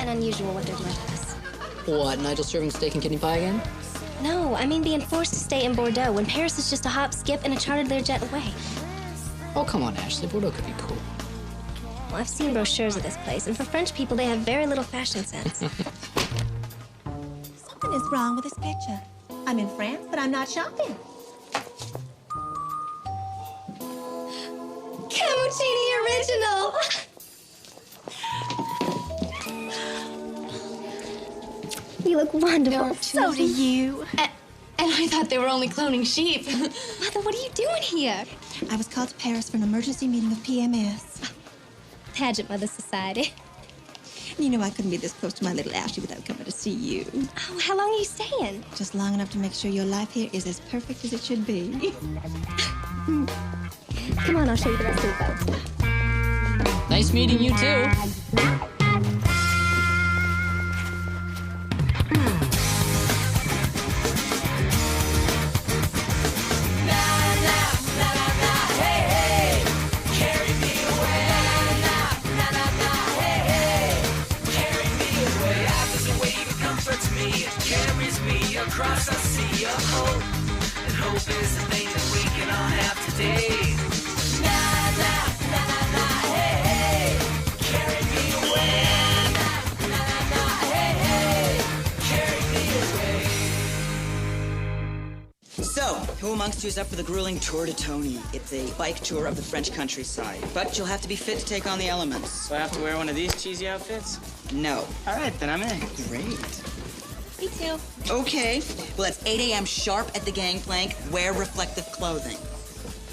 and unusual what they're doing to us. What, Nigel serving steak and kidney pie again? No, I mean being forced to stay in Bordeaux when Paris is just a hop, skip, and a chartered Learjet away. Oh, come on, Ashley. Bordeaux could be cool. Well, I've seen brochures of this place, and for French people, they have very little fashion sense. Something is wrong with this picture. I'm in France, but I'm not shopping. Cappuccini original! You look wonderful. So do you. And I thought they were only cloning sheep. Mother, what are you doing here? I was called to Paris for an emergency meeting of PMS. Pageant Mother Society. You know I couldn't be this close to my little Ashley without coming to see you. Oh, how long are you staying? Just long enough to make sure your life here is as perfect as it should be. Come on, I'll show you the rest of the boat. Nice meeting you, too. Across I see a hope, and hope is the thing that we can all have today. Na na na na na, hey hey, carry me away. Na na na na, hey hey, carry me away. So, who amongst you is up for the grueling Tour de Tony? It's a bike tour of the French countryside, but you'll have to be fit to take on the elements. So I have to wear one of these cheesy outfits? No. All right, then I'm in. Great. Me too. Okay, well, it's 8 a.m. sharp at the gangplank. Wear reflective clothing.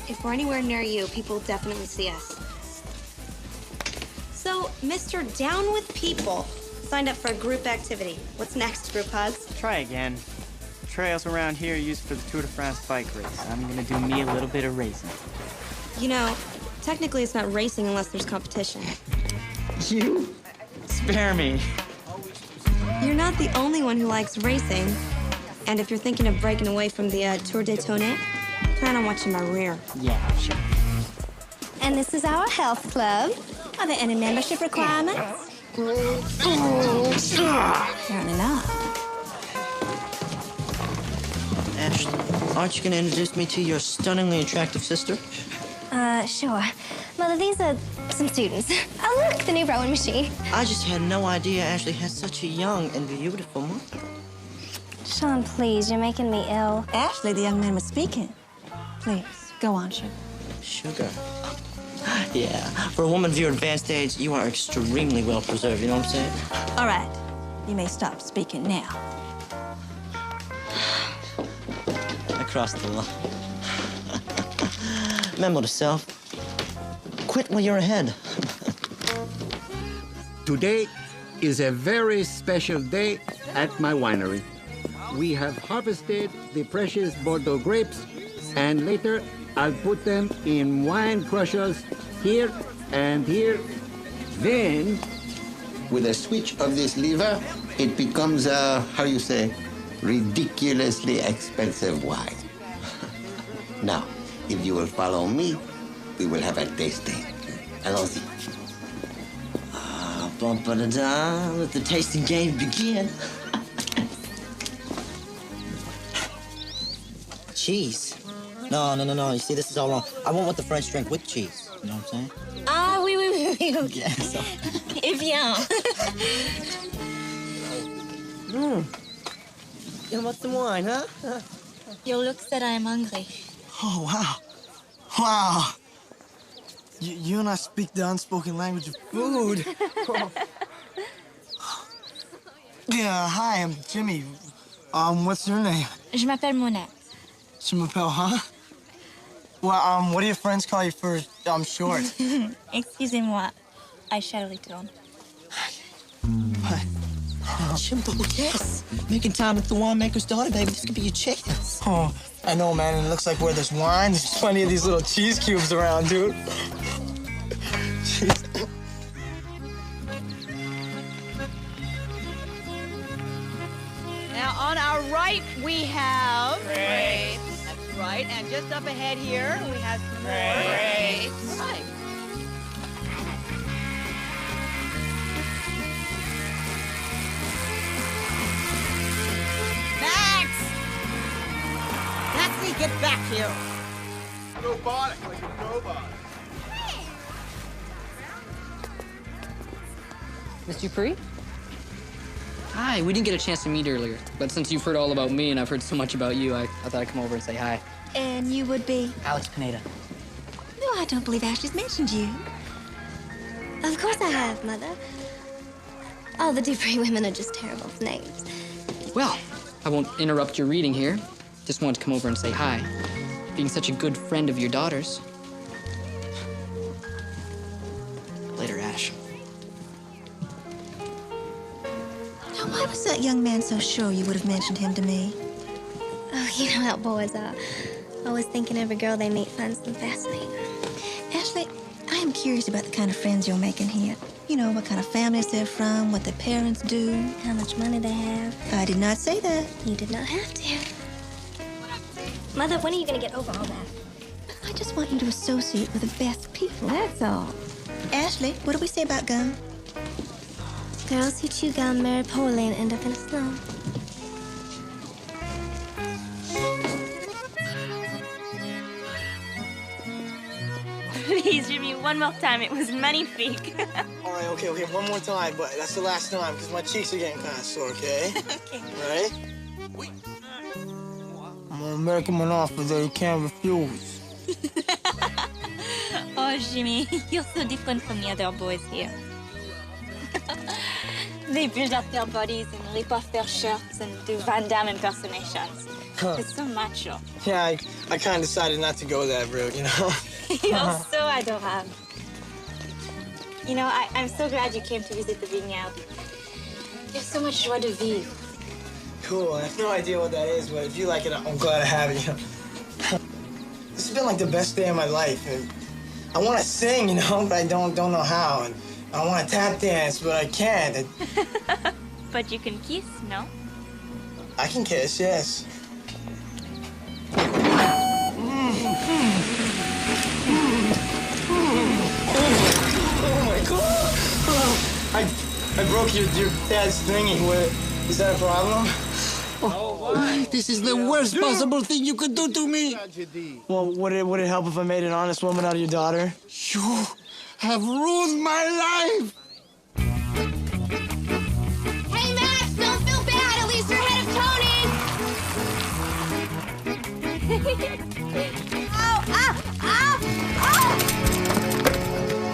If we're anywhere near you, people will definitely see us. So, Mr. Down with People signed up for a group activity. What's next, group hugs? Try again. Trails around here are used for the Tour de France bike race. I'm gonna do me a little bit of racing. You know, technically it's not racing unless there's competition. You? Spare me. You're not the only one who likes racing. And if you're thinking of breaking away from the Tour de Tony, plan on watching my rear. Yeah, sure. And this is our health club. Are there any membership requirements? Apparently not. Ashley, aren't you going to introduce me to your stunningly attractive sister? Sure. Mother, these are some students. Oh, look, the new rowing machine. I just had no idea Ashley has such a young and beautiful mother. Sean, please, you're making me ill. Ashley, the young man was speaking. Please, go on, sugar. Sugar. Yeah, for a woman of your advanced age, you are extremely well preserved, you know what I'm saying? All right, you may stop speaking now. I crossed the line. Memo to self. Quit while you're ahead. Today is a very special day at my winery. We have harvested the precious Bordeaux grapes, and later I'll put them in wine crushers here and here. Then, with a switch of this lever, it becomes how you say, ridiculously expensive wine. Now, if you will follow me, we will have a tasting. Allons-y. Bum-ba-da-da, let the tasting game begin. Cheese. No. You see, this is all wrong. I want what the French drink with cheese. You know what I'm saying? Ah, oui, okay. Yeah, so. Eh bien. You want some wine, huh? Your look said I am hungry. Oh, wow. Wow. You and I speak the unspoken language of food. Yeah, hi, I'm Jimmy. What's your name? Je m'appelle Monette. Je m'appelle, huh? Well, what do your friends call you for short? Excusez-moi, I shall return. Jimbo, yes. Making time with the winemaker's daughter, baby. This could be your chance. Oh, I know, man. And it looks like where there's wine, there's plenty of these little cheese cubes around, dude. Jeez. Now, on our right, we have... Grapes. That's right. And just up ahead here, we have some more. Grapes. Right. Get back here. Robotic, like a robot. Miss Dupree? Hi, we didn't get a chance to meet earlier, but since you've heard all about me and I've heard so much about you, I thought I'd come over and say hi. And you would be? Alex Pineda. No, I don't believe Ashley's mentioned you. Of course I have, Mother. All the Dupree women are just terrible with names. Well, I won't interrupt your reading here. Just wanted to come over and say hi. Being such a good friend of your daughter's. Later, Ash. Now, why was that young man so sure you would have mentioned him to me? Oh, you know how boys are. Always thinking every girl they meet finds them fascinating. Ashley, I am curious about the kind of friends you're making here. You know, what kind of families they're from, what their parents do. How much money they have. I did not say that. You did not have to. Mother, when are you going to get over all that? I just want you to associate with the best people, that's all. Ashley, what do we say about gum? Girls who chew gum marry poorly and end up in a slum. Please, Jimmy, one more time. It was magnifique. All right, okay, one more time, but that's the last time because my cheeks are getting kind of sore, okay? Okay. All right? I'm an American monopoly that you can't refuse. Oh, Jimmy, you're so different from the other boys here. They build up their bodies and rip off their shirts and do Van Damme impersonations. It's so macho. Yeah, I kind of decided not to go that route, you know? You're so adorable. You know, I'm so glad you came to visit the vineyard. There's so much joie de vivre. Cool, I have no idea what that is, but if you like it, I'm glad I have it, you know? This has been like the best day of my life. And I want to sing, you know, but I don't know how. And I want to tap dance, but I can't. But you can kiss, no? I can kiss, yes. Oh my God! I broke your dad's thingy. Is that a problem? This is the worst possible thing you could do to me. Well, would it help if I made an honest woman out of your daughter? You have ruined my life. Hey, Max, don't feel bad. At least you're ahead of Tony. Ow, ow, ow, ow!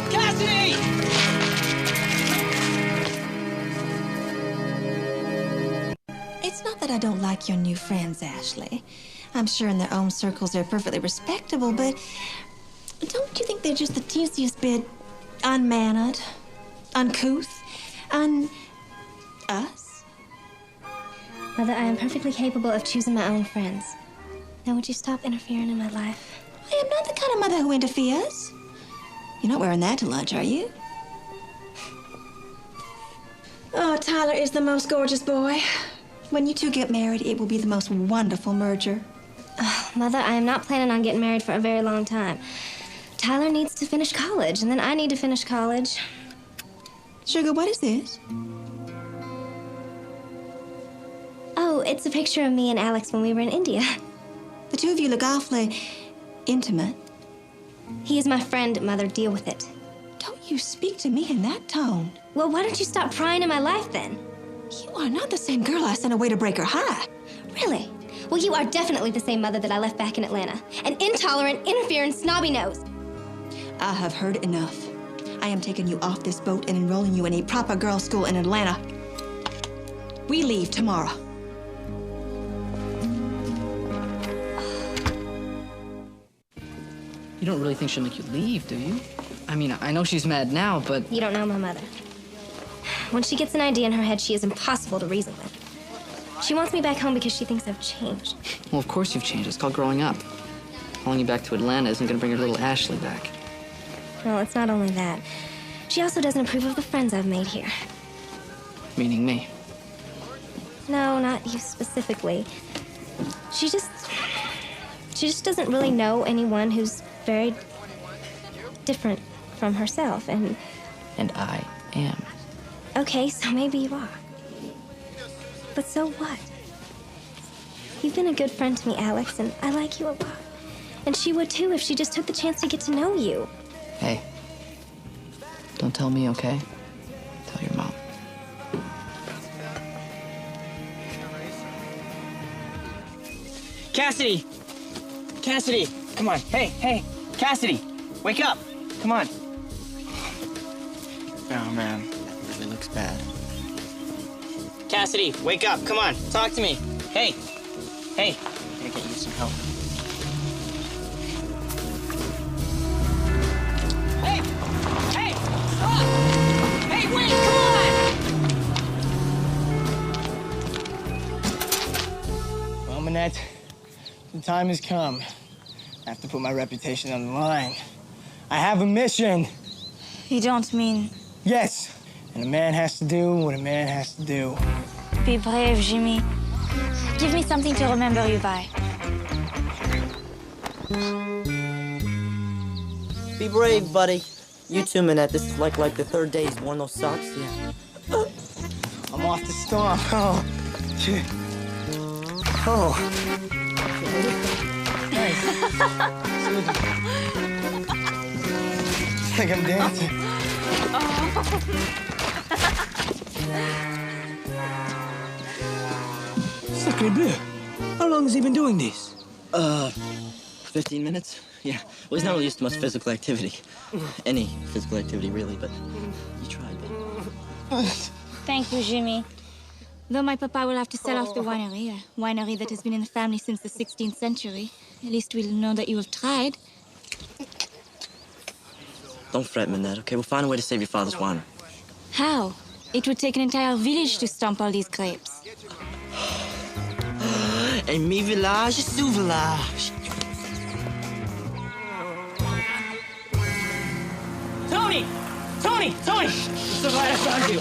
Cassidy! It's not that I don't like your new friends, Ashley. I'm sure in their own circles they're perfectly respectable, but don't you think they're just the teeniest bit unmannered, uncouth, us? Mother, I am perfectly capable of choosing my own friends. Now, would you stop interfering in my life? I am not the kind of mother who interferes. You're not wearing that to lunch, are you? Oh, Tyler is the most gorgeous boy. When you two get married, it will be the most wonderful merger. Mother, I am not planning on getting married for a very long time. Tyler needs to finish college, and then I need to finish college. Sugar, what is this? Oh, it's a picture of me and Alex when we were in India. The two of you look awfully intimate. He is my friend, Mother. Deal with it. Don't you speak to me in that tone. Well, why don't you stop prying in my life, then? You are not the same girl I sent away to break her heart. Really? Well, you are definitely the same mother that I left back in Atlanta. An intolerant, interfering, snobby nose. I have heard enough. I am taking you off this boat and enrolling you in a proper girls' school in Atlanta. We leave tomorrow. You don't really think she'll make you leave, do you? I mean, I know she's mad now, but... You don't know my mother. When she gets an idea in her head, she is impossible to reason with. She wants me back home because she thinks I've changed. Well, of course you've changed. It's called growing up. Calling you back to Atlanta isn't going to bring your little Ashley back. Well, it's not only that. She also doesn't approve of the friends I've made here. Meaning me. No, not you specifically. She just doesn't really know anyone who's very different from herself, and I am. Okay, so maybe you are. But so what? You've been a good friend to me, Alex, and I like you a lot. And she would too if she just took the chance to get to know you. Hey, don't tell me, okay? Tell your mom. Cassidy! Cassidy! Come on. Hey, hey! Cassidy! Wake up! Come on. Oh, man. That really looks bad. Cassidy, wake up. Come on. Talk to me. Hey! Hey! I gotta get you some help. Hey! Hey! Stop! Hey, wait! Come on! Well, Manette, the time has come. I have to put my reputation on the line. I have a mission. You don't mean... Yes. And a man has to do what a man has to do. Be brave, Jimmy. Give me something to remember you by. Be brave, buddy. You too, Manette. This is like the third day he's worn those socks. Yeah. I'm off to storm. Oh. Oh. Nice. It's like I'm dancing. Sacré bleu. How long has he been doing this? 15 minutes? Yeah. Well, he's not really used to much physical activity. Any physical activity, really, but you tried, baby. Thank you, Jimmy. Though my papa will have to sell off the winery, a winery that has been in the family since the 16th century, at least we'll know that you have tried. Don't fret, Manette, okay? We'll find a way to save your father's winery. How? It would take an entire village to stomp all these grapes. Et mi village est sous village. Tony! Tony! Tony! So glad I found you.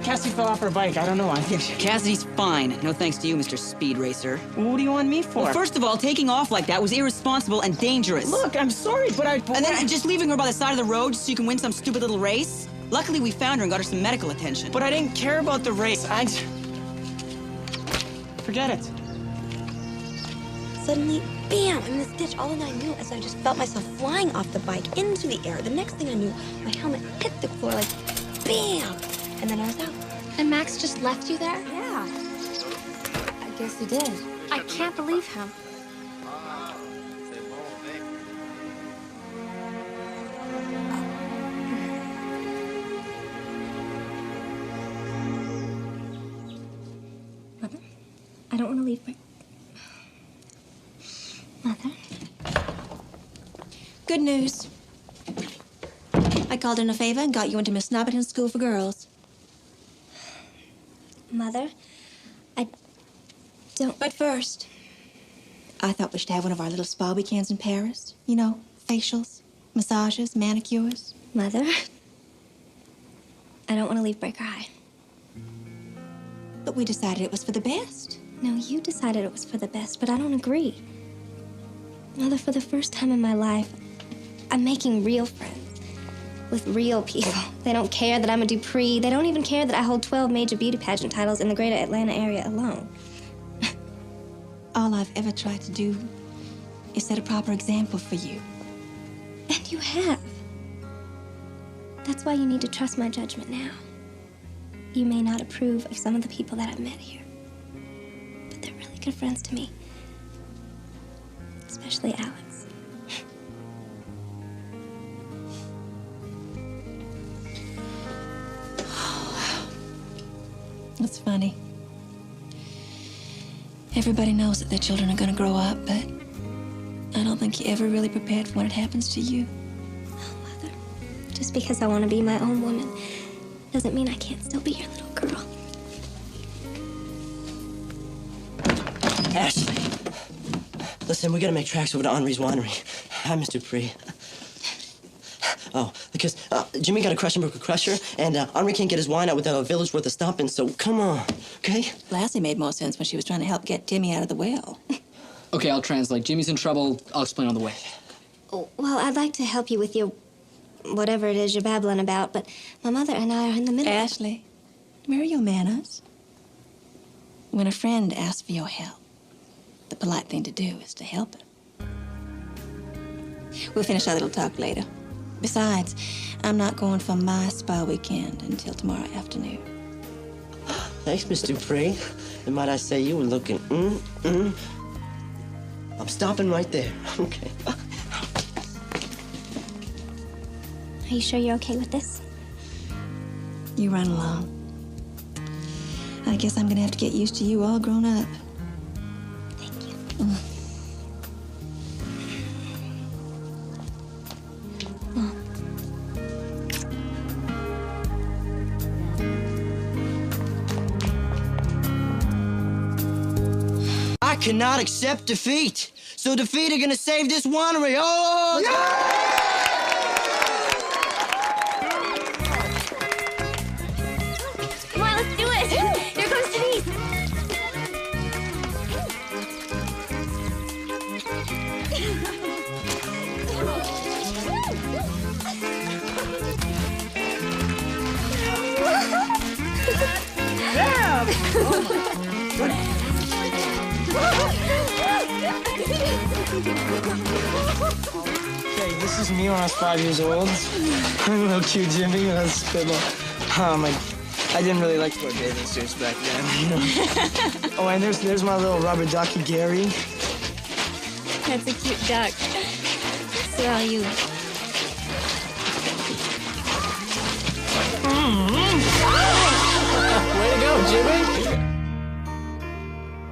Cassie fell off her bike. I don't know. I think she... Cassidy's fine. No thanks to you, Mr. Speed Racer. What do you want me for? Well, first of all, taking off like that was irresponsible and dangerous. Look, I'm sorry, but I... And then just leaving her by the side of the road so you can win some stupid little race? Luckily, we found her and got her some medical attention. But I didn't care about the race. Forget it. Suddenly, bam, I'm in this ditch. All that I knew is I just felt myself flying off the bike into the air. The next thing I knew, my helmet hit the floor like bam, and then I was out. And Max just left you there? Yeah. I guess he did. I can't believe him. Mother, I don't want to leave my... Mother? Good news. I called in a favor and got you into Miss Snobberton's School for Girls. Mother, I don't... But first, I thought we should have one of our little spa weekends in Paris. You know, facials, massages, manicures. Mother, I don't want to leave Breaker High. But we decided it was for the best. No, you decided it was for the best, but I don't agree. Mother, for the first time in my life, I'm making real friends with real people. They don't care that I'm a Dupree. They don't even care that I hold 12 major beauty pageant titles in the greater Atlanta area alone. All I've ever tried to do is set a proper example for you. And you have. That's why you need to trust my judgment now. You may not approve of some of the people that I've met here, but they're really good friends to me. Especially Alex. It's funny. Everybody knows that their children are going to grow up, but I don't think you're ever really prepared for when it happens to you. Oh, Mother. Just because I want to be my own woman doesn't mean I can't still be your little girl. Ashley. Listen, we gotta make tracks over to Henri's winery. Hi, Mr. Dupree. Oh, because Jimmy got a crush in Brooker Crusher, and Henri can't get his wine out without a village worth of stomping, so come on, okay? Lassie made more sense when she was trying to help get Timmy out of the well. Okay, I'll translate. Jimmy's in trouble. I'll explain on the way. Oh, well, I'd like to help you with your... whatever it is you're babbling about, but my mother and I are in the middle... Ashley, where are your manners? When a friend asks for your help, the polite thing to do is to help him. We'll finish our little talk later. Besides, I'm not going for my spa weekend until tomorrow afternoon. Thanks, Miss Dupree. And might I say, you were looking, I'm stopping right there. Okay. Are you sure you're okay with this? You run along. I guess I'm gonna have to get used to you all grown up. Thank you. I cannot accept defeat. So defeat are gonna save this winery. Oh! Come on, let's do it. Here comes Denise. Hey, this is me when I was 5 years old. I'm a little cute Jimmy when I was spitball. I didn't really like to wear bathing suits back then. Oh, and there's my little rubber ducky, Gary. That's a cute duck. So are you. Way to go, Jimmy!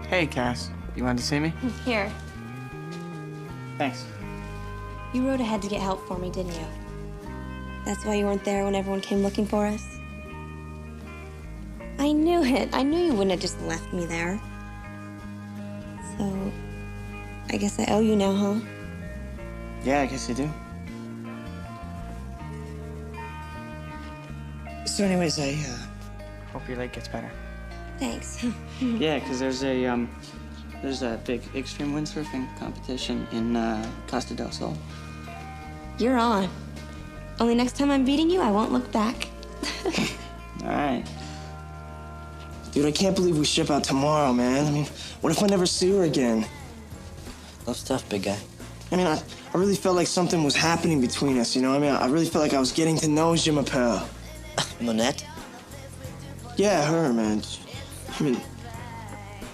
Hey, Cass. You wanted to see me? Here. Thanks. You rode ahead to get help for me, didn't you? That's why you weren't there when everyone came looking for us? I knew it. I knew you wouldn't have just left me there. So, I guess I owe you now, huh? Yeah, I guess you do. So anyways, I hope your leg gets better. Thanks. Yeah, because there's a big extreme windsurfing competition in Costa del Sol. You're on. Only next time I'm beating you, I won't look back. All right. Dude, I can't believe we ship out tomorrow, man. I mean, what if I never see her again? Love's tough, big guy. I mean, I really felt like something was happening between us, you know? I mean, I really felt like I was getting to know Je m'appelle. Monette? Yeah, her, man. I mean,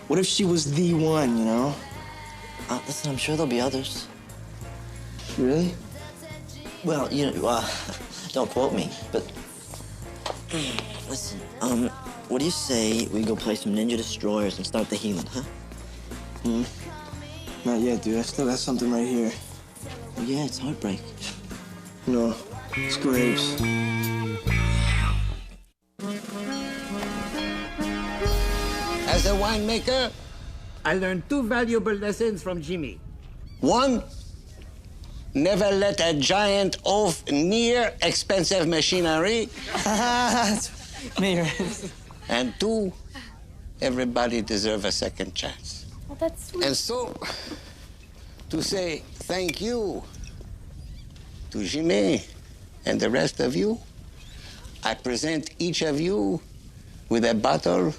what if she was the one, you know? Listen, I'm sure there'll be others. Really? Well, you know, don't quote me, but listen, what do you say we go play some Ninja Destroyers and start the healing, huh? Not yet, dude. I still got something right here. Oh, yeah, it's heartbreak. No, it's grapes. As a winemaker, I learned 2 valuable lessons from Jimmy. one, never let a giant off near expensive machinery. Me, And 2, everybody deserves a second chance. Well, that's sweet. And so, to say thank you to Jimmy and the rest of you, I present each of you with a bottle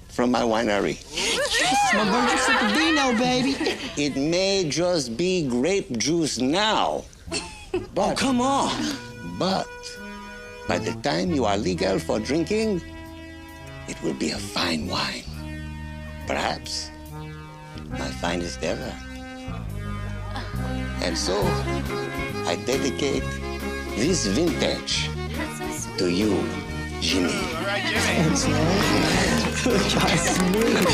from my winery. Yes, my virgin super vino, baby. It may just be grape juice now, but... Oh, come on. But by the time you are legal for drinking, it will be a fine wine. Perhaps my finest ever. And so, I dedicate this vintage to you, Jimmy. All right, Jimmy. Thanks, man. Guy's smooth.